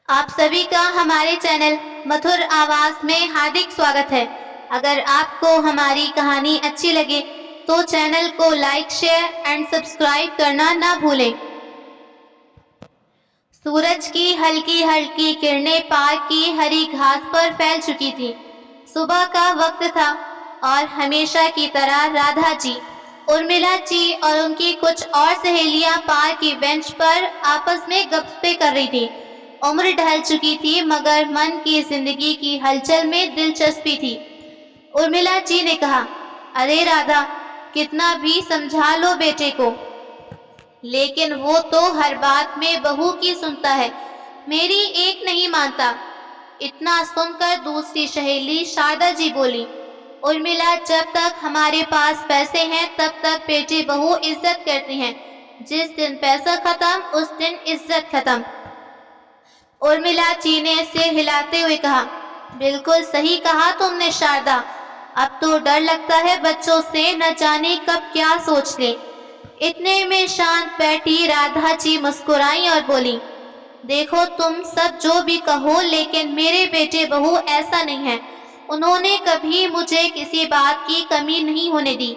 आप सभी का हमारे चैनल मधुर आवाज में हार्दिक स्वागत है। अगर आपको हमारी कहानी अच्छी लगे तो चैनल को लाइक, शेयर एंड सब्सक्राइब करना ना भूलें। सूरज की हल्की हल्की किरणें पार्क की हरी घास पर फैल चुकी थी। सुबह का वक्त था और हमेशा की तरह राधा जी, उर्मिला जी और उनकी कुछ और सहेलियां पार्क की बेंच पर आपस में गप्पे कर रही थी। उम्र ढल चुकी थी मगर मन की जिंदगी की हलचल में दिलचस्पी थी। उर्मिला जी ने कहा, अरे राधा, कितना भी समझा लो बेटे को, लेकिन वो तो हर बात में बहू की सुनता है, मेरी एक नहीं मानता। इतना सुनकर दूसरी सहेली शारदा जी बोली, उर्मिला, जब तक हमारे पास पैसे हैं तब तक बेटी बहू इज्जत करती हैं, जिस दिन पैसा खत्म उस दिन इज्जत खत्म। उर्मिला जी ने सिर हिलाते हुए कहा, बिल्कुल सही कहा तुमने शारदा, अब तो डर लगता है बच्चों से, न जाने कब क्या सोच ले। इतने में शांत बैठी राधा जी मुस्कुराई और बोली, देखो तुम सब जो भी कहो, लेकिन मेरे बेटे बहू ऐसा नहीं है। उन्होंने कभी मुझे किसी बात की कमी नहीं होने दी,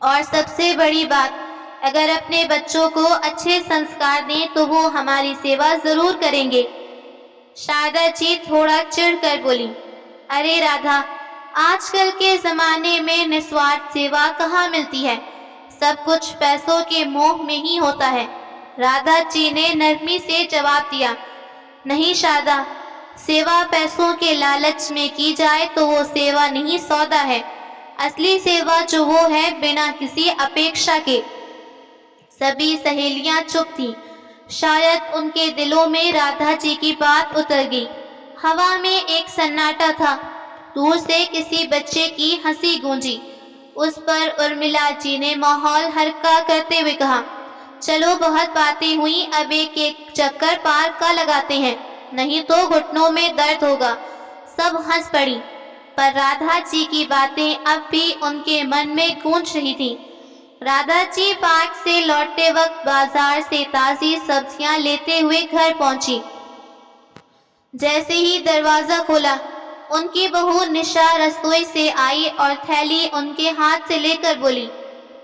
और सबसे बड़ी बात, अगर अपने बच्चों को अच्छे संस्कार दें तो वो हमारी सेवा जरूर करेंगे। शारदा जी थोड़ा चिढ़कर बोली, अरे राधा, आजकल के जमाने में निस्वार्थ सेवा कहाँ मिलती है, सब कुछ पैसों के मोह में ही होता है। राधा जी ने नरमी से जवाब दिया, नहीं शारदा, सेवा पैसों के लालच में की जाए तो वो सेवा नहीं, सौदा है। असली सेवा जो वो है बिना किसी अपेक्षा के। सभी सहेलियां चुप थीं। शायद उनके दिलों में राधा जी की बात उतर गई। हवा में एक सन्नाटा था। दूर से किसी बच्चे की हंसी गूंजी। उस पर उर्मिला जी ने माहौल हल्का करते हुए कहा, चलो बहुत बातें हुई, अब एक चक्कर पार्क का लगाते हैं, नहीं तो घुटनों में दर्द होगा। सब हंस पड़ी, पर राधा जी की बातें अब भी उनके मन में गूंज रही थी। राधा जी पार्क से लौटते वक्त बाजार से ताजी सब्जियां लेते हुए घर पहुंची। जैसे ही दरवाजा खोला, उनकी बहू निशा रसोई से आई और थैली उनके हाथ से लेकर बोली,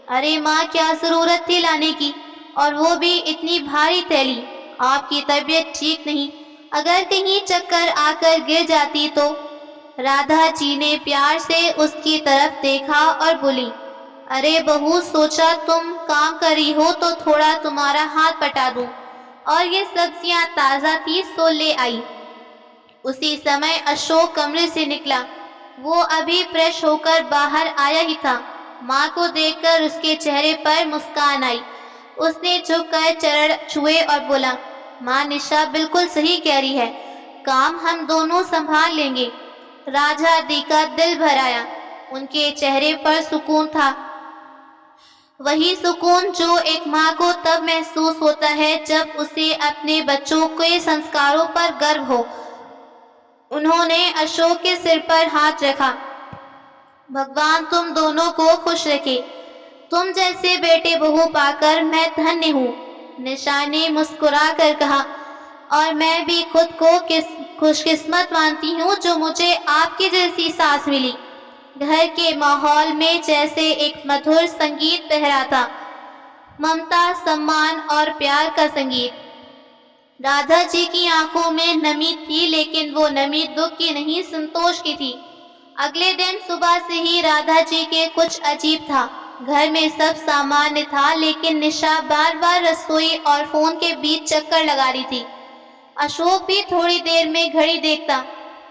अरे माँ, क्या जरूरत थी लाने की, और वो भी इतनी भारी थैली। आपकी तबीयत ठीक नहीं, अगर कहीं चक्कर आकर गिर जाती तो। राधा जी ने प्यार से उसकी तरफ देखा और बोली, अरे बहू, सोचा तुम काम कर रही हो तो थोड़ा तुम्हारा हाथ बटा दूं, और ये सब्जियां ताजा थी सो ले आई। उसी समय अशोक कमरे से निकला। वो अभी फ्रेश होकर बाहर आया ही था। माँ को देखकर उसके चेहरे पर मुस्कान आई। उसने झुककर चरण छुए और बोला, माँ, निशा बिल्कुल सही कह रही है, काम हम दोनों संभाल लेंगे। राधा दी का दिल भर आया। उनके चेहरे पर सुकून था, वही सुकून जो एक माँ को तब महसूस होता है जब उसे अपने बच्चों के संस्कारों पर गर्व हो। उन्होंने अशोक के सिर पर हाथ रखा, भगवान तुम दोनों को खुश रखे, तुम जैसे बेटे बहू पाकर मैं धन्य हूँ। निशा ने मुस्कुरा कर कहा, और मैं भी खुद को खुशकिस्मत मानती हूँ जो मुझे आपकी जैसी सास मिली। घर के माहौल में जैसे एक मधुर संगीत बह रहा था, ममता, सम्मान और प्यार का संगीत। राधा जी की आंखों में नमी थी, लेकिन वो नमी दुख की नहीं, संतोष की थी। अगले दिन सुबह से ही राधा जी के कुछ अजीब था। घर में सब सामान्य था, लेकिन निशा बार बार रसोई और फोन के बीच चक्कर लगा रही थी। अशोक भी थोड़ी देर में घड़ी देखता।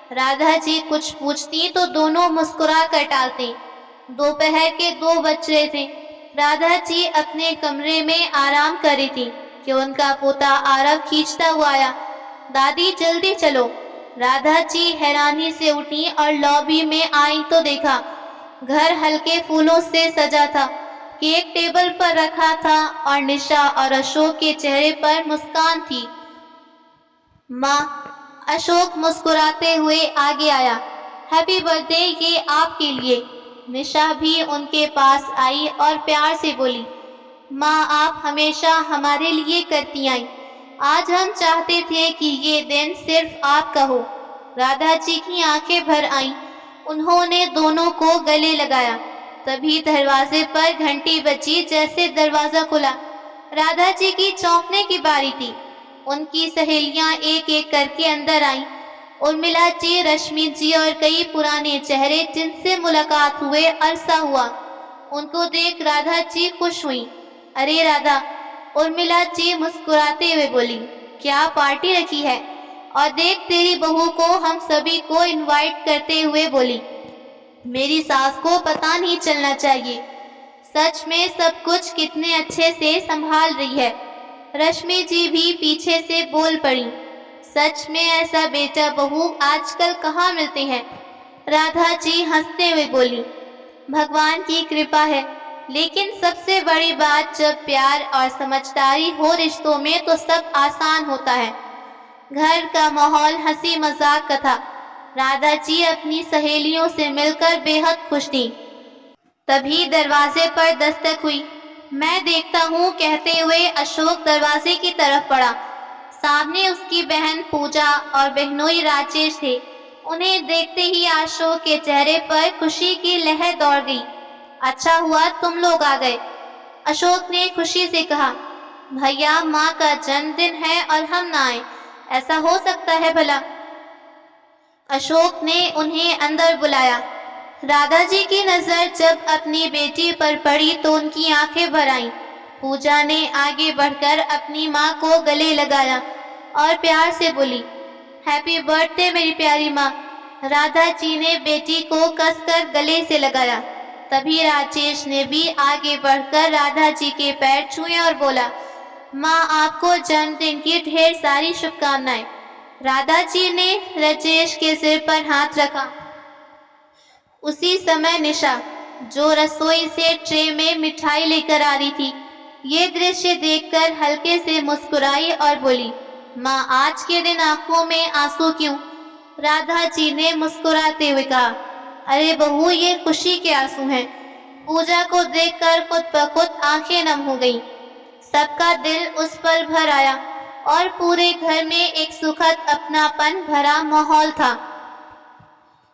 राधा जी कुछ पूछती तो दोनों मुस्कुरा कर टालते। दोपहर के 2 बज रहे थे। राधा जी अपने कमरे में आराम कर रही थी कि उनका पोता आरव खींचता हुआ आया। दादी, जल्दी चलो। राधा जी हैरानी से उठी और लॉबी में आई तो देखा घर हल्के फूलों से सजा था। केक टेबल पर रखा था और निशा और अशोक के चेहरे पर मुस्कान थी। माँ, अशोक मुस्कुराते हुए आगे आया, हैप्पी बर्थडे, ये आपके लिए। निशा भी उनके पास आई और प्यार से बोली, माँ, आप हमेशा हमारे लिए करती आई। आज हम चाहते थे कि ये दिन सिर्फ आपका हो। राधा जी की आंखें भर आईं। उन्होंने दोनों को गले लगाया। तभी दरवाजे पर घंटी बजी। जैसे दरवाजा खुला, राधा जी की चौंकने की बारी थी। उनकी सहेलियां एक एक करके अंदर आईं। उर्मिला जी, रश्मि जी और कई पुराने चेहरे जिनसे मुलाकात हुए अरसा हुआ। उनको देख राधा जी खुश हुई। अरे राधा, उर्मिला जी मुस्कुराते हुए बोली, क्या पार्टी रखी है? और देख, तेरी बहू को हम सभी को इनवाइट करते हुए बोली, मेरी सास को पता नहीं चलना चाहिए। सच में सब कुछ कितने अच्छे से संभाल रही है। रश्मि जी भी पीछे से बोल पड़ी, सच में ऐसा बेटा बहू आजकल कहाँ मिलते हैं। राधा जी हंसते हुए बोली, भगवान की कृपा है, लेकिन सबसे बड़ी बात जब प्यार और समझदारी हो रिश्तों में तो सब आसान होता है। घर का माहौल हंसी मजाक का था। राधा जी अपनी सहेलियों से मिलकर बेहद खुश थी। तभी दरवाजे पर दस्तक हुई। मैं देखता हूँ, कहते हुए अशोक दरवाजे की तरफ बढ़ा। सामने उसकी बहन पूजा और बहनोई राजेश थे। उन्हें देखते ही अशोक के चेहरे पर खुशी की लहर दौड़ गई। अच्छा हुआ तुम लोग आ गए, अशोक ने खुशी से कहा। भैया, माँ का जन्मदिन है और हम ना आए, ऐसा हो सकता है भला? अशोक ने उन्हें अंदर बुलाया। राधा जी की नजर जब अपनी बेटी पर पड़ी तो उनकी आंखें भर आईं। पूजा ने आगे बढ़कर अपनी माँ को गले लगाया और प्यार से बोली, हैप्पी बर्थडे मेरी प्यारी माँ। राधा जी ने बेटी को कसकर गले से लगाया। तभी राजेश ने भी आगे बढ़कर राधा जी के पैर छुए और बोला, माँ, आपको जन्मदिन की ढेर सारी शुभकामनाएं। राधा जी ने राजेश के सिर पर हाथ रखा। उसी समय निशा, जो रसोई से ट्रे में मिठाई लेकर आ रही थी, ये दृश्य देखकर हल्के से मुस्कुराई और बोली, माँ, आज के दिन आंखों में आंसू क्यों? राधा जी ने मुस्कुराते हुए कहा, अरे बहू, ये खुशी के आंसू हैं। पूजा को देखकर खुद ब खुद आंखें नम हो गईं। सबका दिल उस पर भर आया और पूरे घर में एक सुखद अपनापन भरा माहौल था।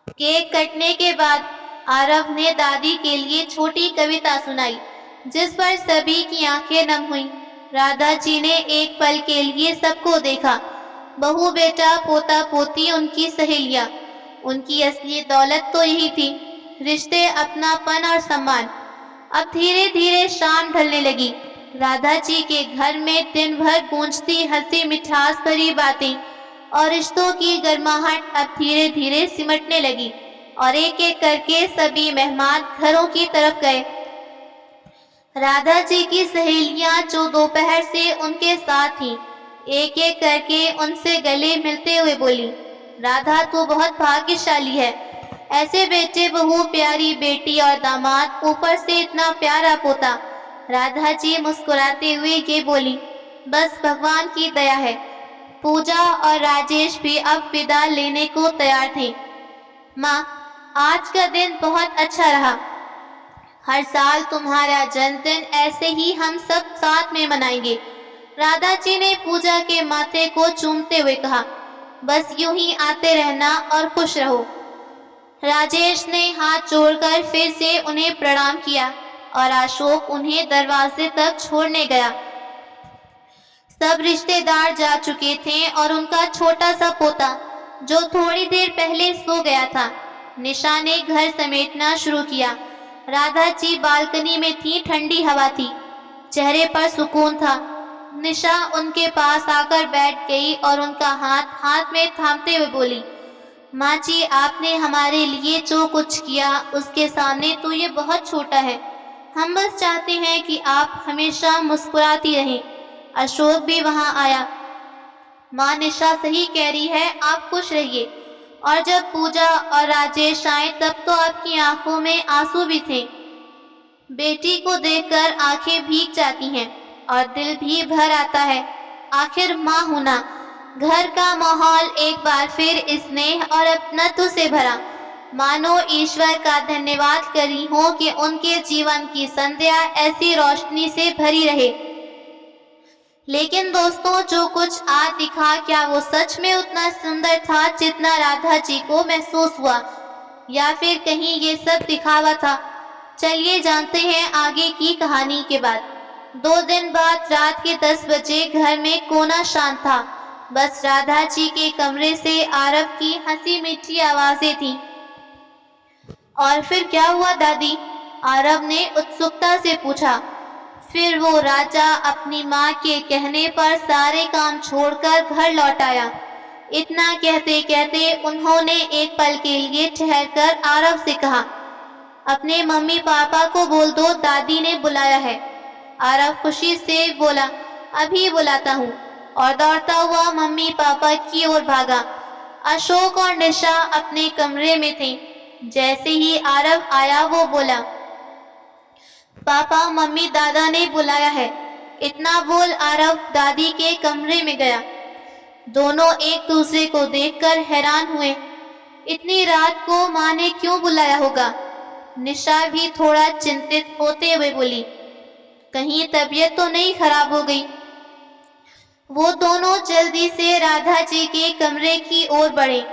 केक कटने के बाद आरव ने दादी के लिए छोटी कविता सुनाई, जिस पर सभी की आंखें नम हुईं। राधा जी ने एक पल के लिए सबको देखा। बहू बेटा, पोता पोती, उनकी सहेलियां, उनकी असली दौलत तो यही थी, रिश्ते, अपनापन और सम्मान। अब धीरे धीरे शाम ढलने लगी। राधा जी के घर में दिन भर गूंजती हंसी मिठास भरी बातें और रिश्तों की गर्माहट अब धीरे धीरे सिमटने लगी और एक एक करके सभी मेहमान घरों की तरफ गए। राधा जी की सहेलियां जो दोपहर से उनके साथ थीं, एक एक करके उनसे गले मिलते हुए बोली, राधा, तू बहुत भाग्यशाली है। ऐसे बेटे, बहू, प्यारी बेटी और दामाद, ऊपर से इतना प्यारा पोता। राधा जी मुस्कुराते हुए ये बोली, बस भगवान की दया है। पूजा और राजेश भी अब विदा लेने को तैयार थे। माँ, आज का दिन बहुत अच्छा रहा। हर साल तुम्हारा जन्मदिन ऐसे ही हम सब साथ में मनाएंगे। राधा जी ने पूजा के माथे को चूमते हुए कहा, बस यूं ही आते रहना और खुश रहो। राजेश ने हाथ जोड़कर फिर से उन्हें प्रणाम किया और अशोक उन्हें दरवाजे तक छोड़ने गया। सब रिश्तेदार जा चुके थे और उनका छोटा सा पोता, जो थोड़ी देर पहले सो गया था, निशा ने घर समेटना शुरू किया। राधा जी बालकनी में थी, ठंडी हवा थी, चेहरे पर सुकून था। निशा उनके पास आकर बैठ गई और उनका हाथ हाथ में थामते हुए बोली, माँ जी, आपने हमारे लिए जो कुछ किया उसके सामने तो ये बहुत छोटा है। हम बस चाहते हैं कि आप हमेशा मुस्कुराती रहें। अशोक भी वहाँ आया। माँ, निशा सही कह रही है, आप खुश रहिए। और जब पूजा और राजेश आए तब तो आपकी आंखों में आंसू भी थे। बेटी को देखकर आंखें भीग जाती हैं और दिल भी भर आता है। आखिर माँ होना। घर का माहौल एक बार फिर स्नेह और अपनत्व से भरा, मानो ईश्वर का धन्यवाद करी हो कि उनके जीवन की संध्या ऐसी रोशनी से भरी रहे। लेकिन दोस्तों, जो कुछ आज दिखा, क्या वो सच में उतना सुंदर था जितना राधा जी को महसूस हुआ, या फिर कहीं ये सब दिखावा था? चलिए जानते हैं आगे की कहानी के बाद। 2 दिन बाद रात के 10 बजे घर में कोना शांत था। बस राधा जी के कमरे से आरव की हंसी मीठी आवाजें थीं। और फिर क्या हुआ दादी? आरव ने उत्सुकता से पूछा। फिर वो राजा अपनी माँ के कहने पर सारे काम छोड़कर घर लौट आया। इतना कहते कहते उन्होंने एक पल के लिए ठहरकर आरव से कहा, अपने मम्मी पापा को बोल दो, दादी ने बुलाया है। आरव खुशी से बोला, अभी बुलाता हूँ, और दौड़ता हुआ मम्मी पापा की ओर भागा। अशोक और निशा अपने कमरे में थे। जैसे ही आरव आया वो बोला, पापा मम्मी दादा ने बुलाया है। इतना बोल आरव दादी के कमरे में गया। दोनों एक दूसरे को देखकर हैरान हुए। इतनी रात को माँ ने क्यों बुलाया होगा? निशा भी थोड़ा चिंतित होते हुए बोली, कहीं तबीयत तो नहीं खराब हो गई? वो दोनों जल्दी से राधा जी के कमरे की ओर बढ़े।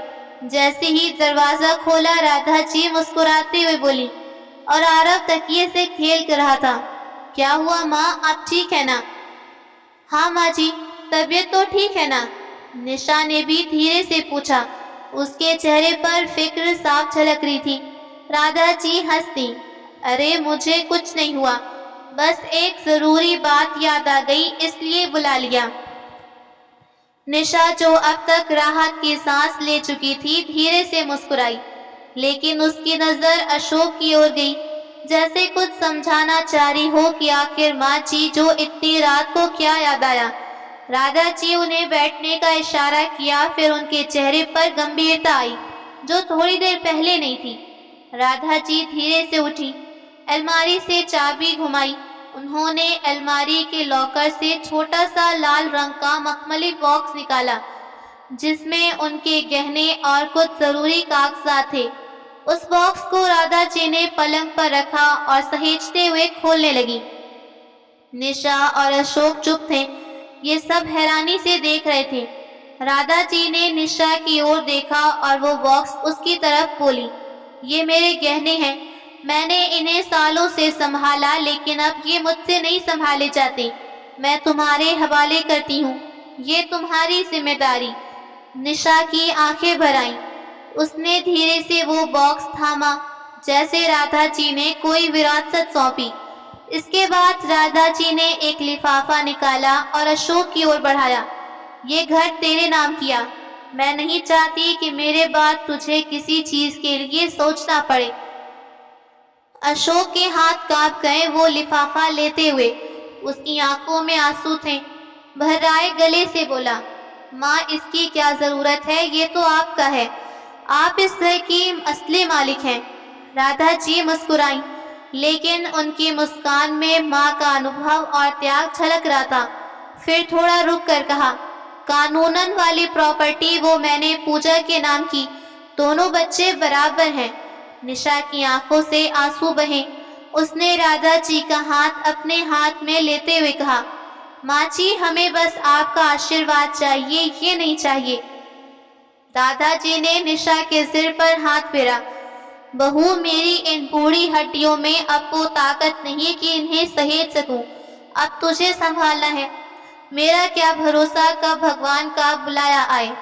जैसे ही दरवाजा खोला, राधा जी मुस्कुराते हुए बोली, और आरव तकिए से खेल कर रहा था, क्या हुआ माँ, आप ठीक है ना? हाँ माँ जी, तबीयत तो ठीक है ना? निशा ने भी धीरे से पूछा। उसके चेहरे पर फिक्र साफ झलक रही थी। राधा जी हंस दी, अरे मुझे कुछ नहीं हुआ, बस एक जरूरी बात याद आ गई इसलिए बुला लिया। निशा, जो अब तक राहत की सांस ले चुकी थी, धीरे से मुस्कुराई, लेकिन उसकी नजर अशोक की ओर गई, जैसे कुछ समझाना चाह रही हो कि आखिर माँ जी जो इतनी रात को क्या याद आया। राधा जी उन्हें बैठने का इशारा किया, फिर उनके चेहरे पर गंभीरता आई जो थोड़ी देर पहले नहीं थी। राधा जी धीरे से उठी, अलमारी से चाबी घुमाई। उन्होंने अलमारी के लॉकर से छोटा सा लाल रंग का मखमली बॉक्स निकाला, जिसमें उनके गहने और कुछ जरूरी कागजात थे। उस बॉक्स को राधा जी ने पलंग पर रखा और सहेजते हुए खोलने लगी। निशा और अशोक चुप थे, ये सब हैरानी से देख रहे थे। राधा जी ने निशा की ओर देखा और वो बॉक्स उसकी तरफ बोली, ये मेरे गहने हैं, मैंने इन्हें सालों से संभाला, लेकिन अब ये मुझसे नहीं संभाले जाते। मैं तुम्हारे हवाले करती हूँ, ये तुम्हारी जिम्मेदारी। निशा की आंखें भर आईं। उसने धीरे से वो बॉक्स थामा, जैसे राधा जी ने कोई विरासत सौंपी। इसके बाद राधा जी ने एक लिफाफा निकाला और अशोक की ओर बढ़ाया। ये घर तेरे नाम किया, मैं नहीं चाहती कि मेरे बाद तुझे किसी चीज के लिए सोचना पड़े। अशोक के हाथ कांप गए वो लिफाफा लेते हुए। उसकी आंखों में आंसू थे। भर्राए गले से बोला, माँ इसकी क्या जरूरत है, ये तो आपका है, आप इस घर की असली मालिक हैं। राधा जी मुस्कुराई, लेकिन उनकी मुस्कान में माँ का अनुभव और त्याग झलक रहा था। फिर थोड़ा रुक कर कहा, कानूनन वाली प्रॉपर्टी वो मैंने पूजा के नाम की, दोनों बच्चे बराबर हैं। निशा की आंखों से आंसू बहे। उसने राधा जी का हाथ अपने हाथ में लेते हुए कहा, माँ जी हमें बस आपका आशीर्वाद चाहिए, ये नहीं चाहिए। दादाजी ने निशा के सिर पर हाथ फेरा। बहू, मेरी इन बूढ़ी हड्डियों में अब वो ताकत नहीं कि इन्हें सहेज सकूं। अब तुझे संभालना है। मेरा क्या भरोसा कब भगवान का बुलाया आए।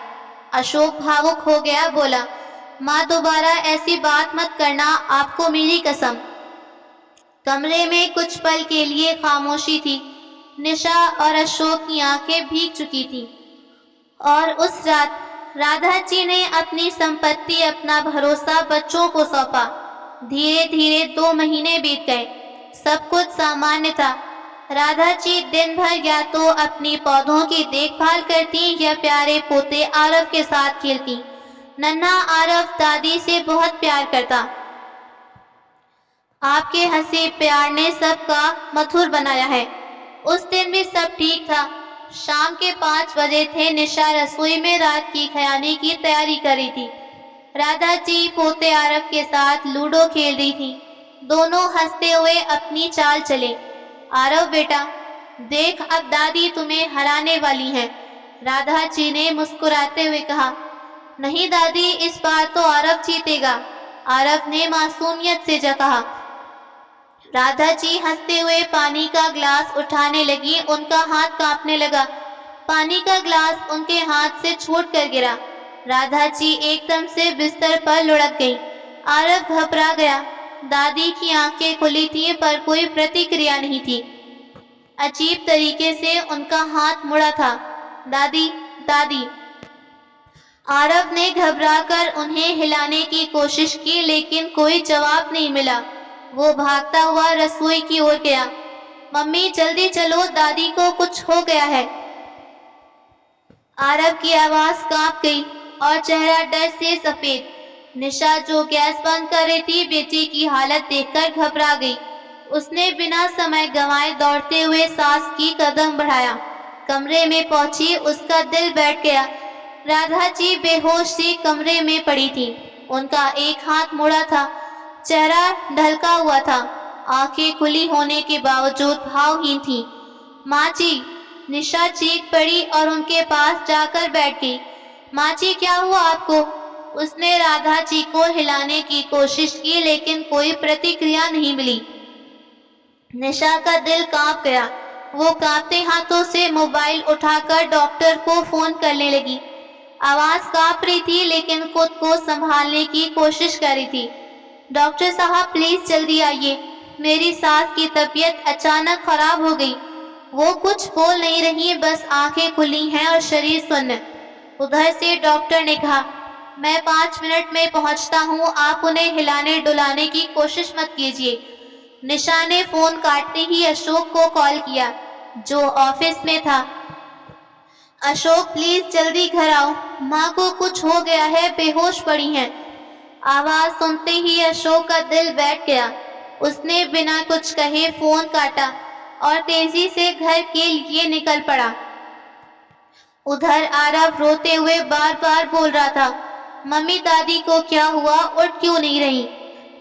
अशोक भावुक हो गया, बोला, माँ दोबारा ऐसी बात मत करना, आपको मेरी कसम। कमरे में कुछ पल के लिए खामोशी थी। निशा और अशोक की आंखें भीग चुकी थी। और उस रात राधा जी ने अपनी संपत्ति, अपना भरोसा बच्चों को सौंपा। धीरे धीरे 2 महीने बीत गए। सब कुछ सामान्य था। राधा जी दिन भर या तो अपनी पौधों की देखभाल करती या प्यारे पोते आरव के साथ खेलती। नन्हा आरव दादी से बहुत प्यार करता। आपके हंसी प्यार ने सबका मधुर बनाया है। उस दिन भी सब ठीक था। शाम के 5 बजे थे। निशा रसोई में रात की खयानी की तैयारी कर रही थी। राधा जी पोते आरव के साथ लूडो खेल रही थी। दोनों हंसते हुए अपनी चाल चले। आरव बेटा, देख अब दादी तुम्हें हराने वाली हैं। राधा जी ने मुस्कुराते हुए कहा। नहीं दादी, इस बार तो आरव जीतेगा, आरव ने मासूमियत से कहा। राधा जी हंसते हुए पानी का ग्लास उठाने लगी। उनका हाथ कांपने लगा। पानी का ग्लास उनके हाथ से छूट कर गिरा। राधा जी एकदम से बिस्तर पर लुढ़क गई। आरव घबरा गया। दादी की आंखें खुली थीं पर कोई प्रतिक्रिया नहीं थी। अजीब तरीके से उनका हाथ मुड़ा था। दादी, दादी। आरव ने घबराकर उन्हें हिलाने की कोशिश की लेकिन कोई जवाब नहीं मिला। वो भागता हुआ रसोई की ओर गया। मम्मी जल्दी चलो, दादी को कुछ हो गया है। आरव की आवाज कांप गई और चेहरा डर से सफेद। निशा जो गैस बंद कर रही थी, बेटी की हालत देखकर घबरा गई। उसने बिना समय गंवाए दौड़ते हुए सास की कदम बढ़ाया। कमरे में पहुंची, उसका दिल बैठ गया। राधा जी बेहोश सी कमरे में पड़ी थी। उनका एक हाथ मुड़ा था, चेहरा ढलका हुआ था, आंखें खुली होने के बावजूद भावहीन थी। माँ जी, निशा चीख पड़ी और उनके पास जाकर बैठ गई। माँ जी, क्या हुआ आपको? उसने राधा जी को हिलाने की कोशिश की लेकिन कोई प्रतिक्रिया नहीं मिली। निशा का दिल कांप गया। वो कांपते हाथों से मोबाइल उठाकर डॉक्टर को फोन करने लगी। आवाज कांप रही थी लेकिन खुद को संभालने की कोशिश कर रही थी। डॉक्टर साहब प्लीज जल्दी आइए, मेरी सास की तबीयत अचानक खराब हो गई। वो कुछ बोल नहीं रही, बस आंखें खुली हैं और शरीर सुन्न। उधर से डॉक्टर ने कहा, मैं 5 मिनट में पहुंचता हूँ, आप उन्हें हिलाने डुलाने की कोशिश मत कीजिए। निशा ने फोन काटते ही अशोक को कॉल किया जो ऑफिस में था। अशोक प्लीज जल्दी घर आओ, माँ को कुछ हो गया है, बेहोश पड़ी हैं। आवाज सुनते ही अशोक का दिल बैठ गया। उसने बिना कुछ कहे फोन काटा और तेजी से घर के लिए निकल पड़ा। उधर आरव रोते हुए बार बार बोल रहा था, मम्मी दादी को क्या हुआ, उठ क्यों नहीं रही?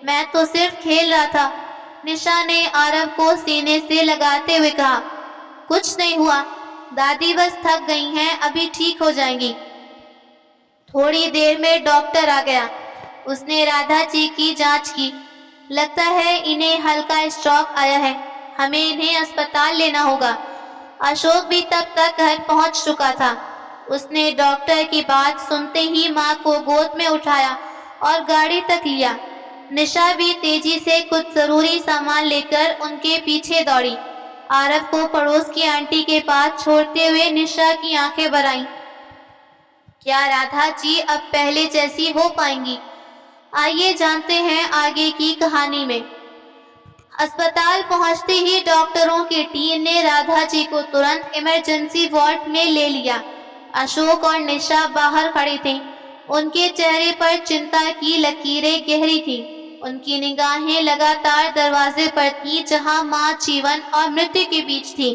मैं तो सिर्फ खेल रहा था। निशा ने आरव को सीने से लगाते हुए कहा, कुछ नहीं हुआ, दादी बस थक गई हैं, अभी ठीक हो जाएंगी। थोड़ी देर में डॉक्टर आ गया। उसने राधा जी की जांच की। लगता है इन्हें हल्का स्ट्रोक आया है, हमें इन्हें अस्पताल लेना होगा। अशोक भी तब तक घर पहुंच चुका था। उसने डॉक्टर की बात सुनते ही माँ को गोद में उठाया और गाड़ी तक लिया। निशा भी तेजी से कुछ जरूरी सामान लेकर उनके पीछे दौड़ी। आरव को पड़ोस की आंटी के पास छोड़ते हुए निशा की आंखें भर आईं। क्या राधा जी अब पहले जैसी हो पाएंगी? आइए जानते हैं आगे की कहानी में। अस्पताल पहुंचते ही डॉक्टरों की टीम ने राधा जी को तुरंत इमरजेंसी वार्ड में ले लिया। अशोक और निशा बाहर खड़े थे। उनके चेहरे पर चिंता की लकीरें गहरी थीं। उनकी निगाहें लगातार दरवाजे पर थीं जहां मां जीवन और मृत्यु के बीच थी।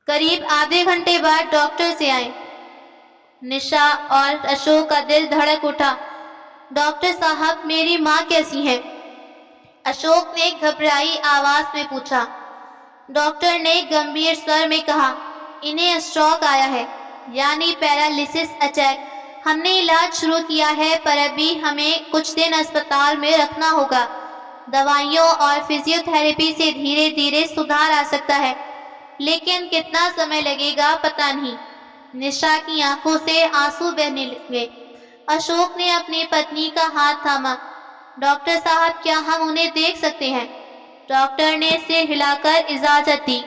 करीब आधे घंटे बाद डॉक्टर से आए। निशा और अशोक का दिल धड़क उठा। डॉक्टर साहब, मेरी माँ कैसी है? अशोक ने घबराई आवाज में पूछा। डॉक्टर ने गंभीर स्वर में कहा, इन्हें स्ट्रोक आया है, यानी पैरालिसिस अटैक। हमने इलाज शुरू किया है पर अभी हमें कुछ दिन अस्पताल में रखना होगा। दवाइयों और फिजियोथेरेपी से धीरे धीरे सुधार आ सकता है, लेकिन कितना समय लगेगा पता नहीं। निशा की आंखों से आंसू बहने लगे। अशोक ने अपनी पत्नी का हाथ थामा। डॉक्टर साहब, क्या हम उन्हें देख सकते हैं? डॉक्टर ने सिर हिलाकर इजाजत दी।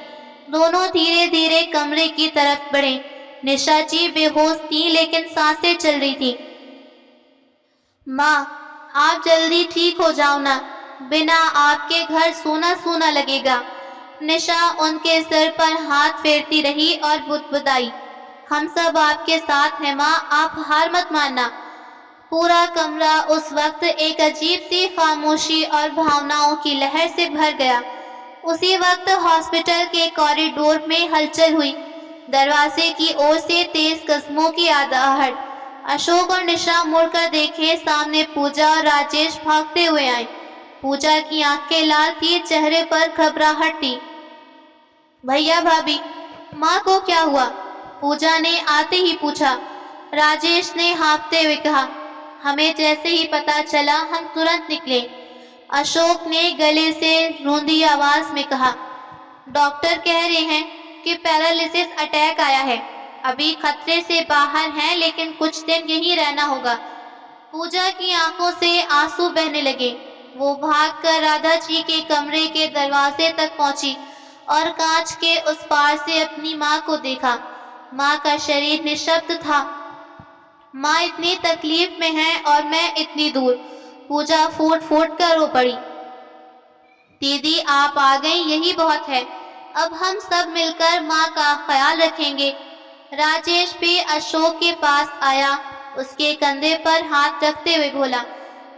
दोनों धीरे धीरे कमरे की तरफ बढ़े। निशा जी बेहोश थी लेकिन सांसें चल रही थी। माँ, आप जल्दी ठीक हो जाओ ना, बिना आपके घर सूना सूना लगेगा। निशा उनके सिर पर हाथ फेरती रही और बुदबुदाई, हम सब आपके साथ हैं माँ, आप हार मत मानना। पूरा कमरा उस वक्त एक अजीब सी खामोशी और भावनाओं की लहर से भर गया। उसी वक्त हॉस्पिटल के कॉरिडोर में हलचल हुई। दरवाजे की ओर से तेज कदमों की आहट। अशोक और निशा मुड़कर देखे, सामने पूजा और राजेश भागते हुए आए। पूजा की आंखें लाल थी, चेहरे पर घबराहट थी। भैया भाभी, माँ को क्या हुआ? पूजा ने आते ही पूछा। राजेश ने हाँफते हुए कहा, हमें जैसे ही पता चला हम तुरंत निकले। अशोक ने गले से रूंधी आवाज में कहा, डॉक्टर कह रहे हैं कि पैरालिसिस अटैक आया है। अभी खतरे से बाहर हैं लेकिन कुछ दिन यहीं रहना होगा। पूजा की आंखों से आंसू बहने लगे। वो भागकर राधा जी के कमरे के दरवाजे तक पहुंची और कांच के उस पार से अपनी माँ को देखा। माँ का शरीर निशब्द था। माँ इतनी तकलीफ में है और मैं इतनी दूर। पूजा फूट फूट कर रो पड़ी। दीदी आप आ गई, यही बहुत है। अब हम सब मिलकर माँ का ख्याल रखेंगे। राजेश भी अशोक के पास आया। उसके कंधे पर हाथ रखते हुए बोला,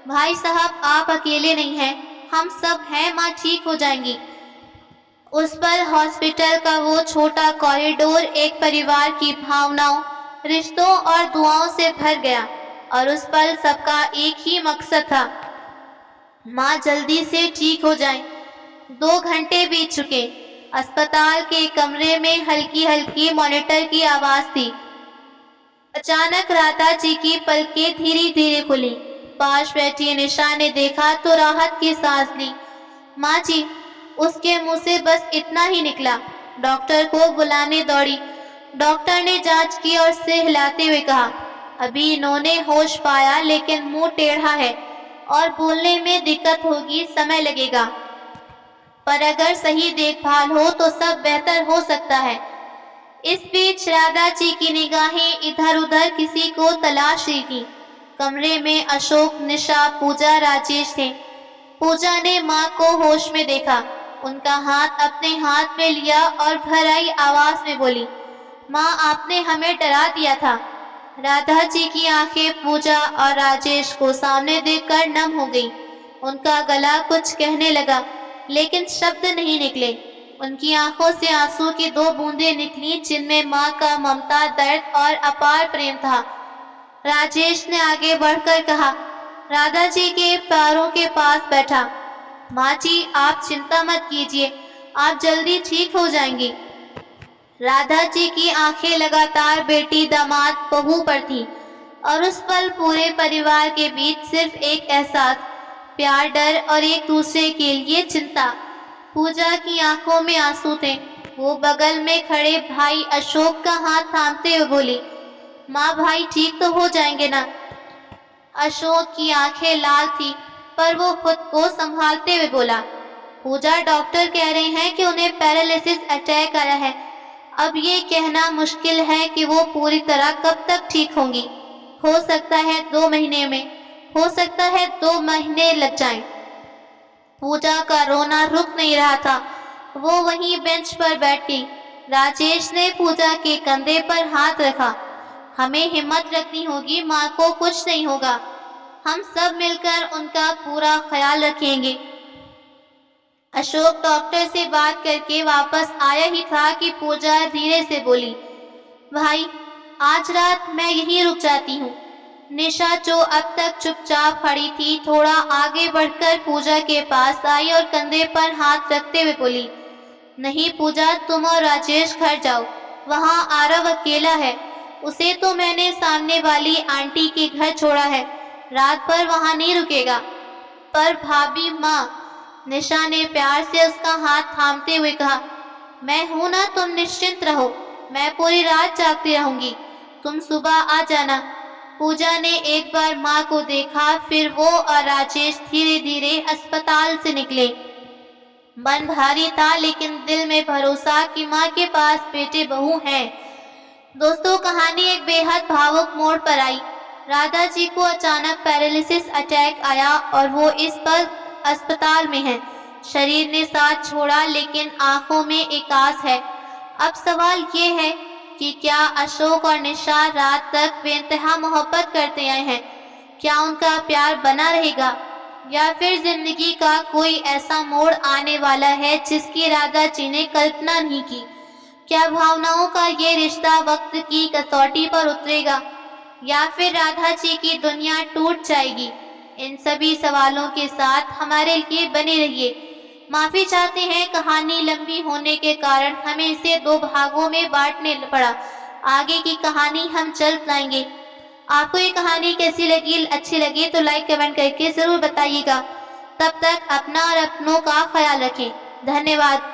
भाई साहब आप अकेले नहीं हैं, हम सब हैं, माँ ठीक हो जाएंगी। उस पर हॉस्पिटल का वो छोटा कॉरिडोर एक परिवार की भावनाओं, रिश्तों और दुआओं से भर गया और उस पल सबका एक ही मकसद था, माँ जल्दी से ठीक हो जाए। 2 घंटे बीत चुके। अस्पताल के कमरे में हल्की हल्की मॉनिटर की आवाज थी। अचानक राधा जी की पलकें धीरे धीरे खुली। पास बैठी निशा ने देखा तो राहत की सांस ली। माँ जी, उसके मुंह से बस इतना ही निकला। डॉक्टर को बुलाने दौड़ी। डॉक्टर ने जांच की और सिर हिलाते हुए कहा, अभी इन्होंने होश पाया लेकिन मुंह टेढ़ा है और बोलने में दिक्कत होगी, समय लगेगा, पर अगर सही देखभाल हो तो सब बेहतर हो सकता है। इस बीच राधा जी की निगाहें इधर उधर किसी को तलाश रही थी। कमरे में अशोक, निशा, पूजा, राजेश थे। पूजा ने माँ को होश में देखा। उनका हाथ अपने हाथ में लिया और भर आई आवाज में बोली, माँ आपने हमें डरा दिया था। राधा जी की आंखें पूजा और राजेश को सामने देखकर नम हो गई। उनका गला कुछ कहने लगा लेकिन शब्द नहीं निकले। उनकी आंखों से आंसू की 2 बूंदें निकली जिनमें माँ का ममता, दर्द और अपार प्रेम था। राजेश ने आगे बढ़कर कहा, राधा जी के पैरों के पास बैठा, माँ जी आप चिंता मत कीजिए, आप जल्दी ठीक हो जाएंगी। राधा जी की आंखें लगातार बेटी, दामाद, बहू पर थी और उस पल पूरे परिवार के बीच सिर्फ एक एहसास, प्यार, डर और एक दूसरे के लिए चिंता। पूजा की आंखों में आंसू थे। वो बगल में खड़े भाई अशोक का हाथ थामते हुए बोली, माँ भाई ठीक तो हो जाएंगे ना? अशोक की आंखें लाल थी पर वो खुद को संभालते हुए बोला, पूजा डॉक्टर कह रहे हैं कि उन्हें पैरालिसिस अटैक आया है। अब ये कहना मुश्किल है कि वो पूरी तरह कब तक ठीक होंगी। हो सकता है 2 महीने में, हो सकता है 2 महीने लग जाएं। पूजा का रोना रुक नहीं रहा था। वो वहीं बेंच पर बैठ गई। राजेश ने पूजा के कंधे पर हाथ रखा, हमें हिम्मत रखनी होगी, माँ को कुछ नहीं होगा, हम सब मिलकर उनका पूरा ख्याल रखेंगे। अशोक डॉक्टर से बात करके वापस आया ही था कि पूजा धीरे से बोली, भाई आज रात मैं यहीं रुक जाती हूँ। निशा जो अब तक चुपचाप खड़ी थी थोड़ा आगे बढ़कर पूजा के पास आई और कंधे पर हाथ रखते हुए बोली, नहीं पूजा, तुम और राजेश घर जाओ, वहाँ आरव अकेला है, उसे तो मैंने सामने वाली आंटी के घर छोड़ा है, रात भर वहाँ नहीं रुकेगा। पर भाभी, माँ, निशा ने प्यार से उसका हाथ थामते हुए कहा, मैं हूं ना, तुम निश्चिंत रहो, मैं पूरी रात जागती रहूंगी, तुम सुबह आ जाना। पूजा ने एक बार माँ को देखा, फिर वो और राजेश धीरे धीरे अस्पताल से निकले। मन भारी था लेकिन दिल में भरोसा कि माँ के पास बेटे बहू हैं। दोस्तों, कहानी एक बेहद भावुक मोड़ पर आई। राधा जी को अचानक पैरालिसिस अटैक आया और वो इस पर अस्पताल में है। शरीर ने साथ छोड़ा लेकिन आंखों में एक आस है। अब सवाल ये है कि क्या अशोक और निशा रात तक बेइंतहा मोहब्बत करते आए हैं? क्या उनका प्यार बना रहेगा या फिर जिंदगी का कोई ऐसा मोड़ आने वाला है जिसकी राधा जी ने कल्पना नहीं की? क्या भावनाओं का ये रिश्ता वक्त की कसौटी पर उतरेगा या फिर राधा जी की दुनिया टूट जाएगी? इन सभी सवालों के साथ हमारे लिए बने रहिए। माफ़ी चाहते हैं, कहानी लंबी होने के कारण हमें इसे 2 भागों में बांटने पड़ा। आगे की कहानी हम जल्द लाएंगे। आपको ये कहानी कैसी लगी? अच्छी लगी तो लाइक कमेंट करके ज़रूर बताइएगा। तब तक अपना और अपनों का ख्याल रखें। धन्यवाद।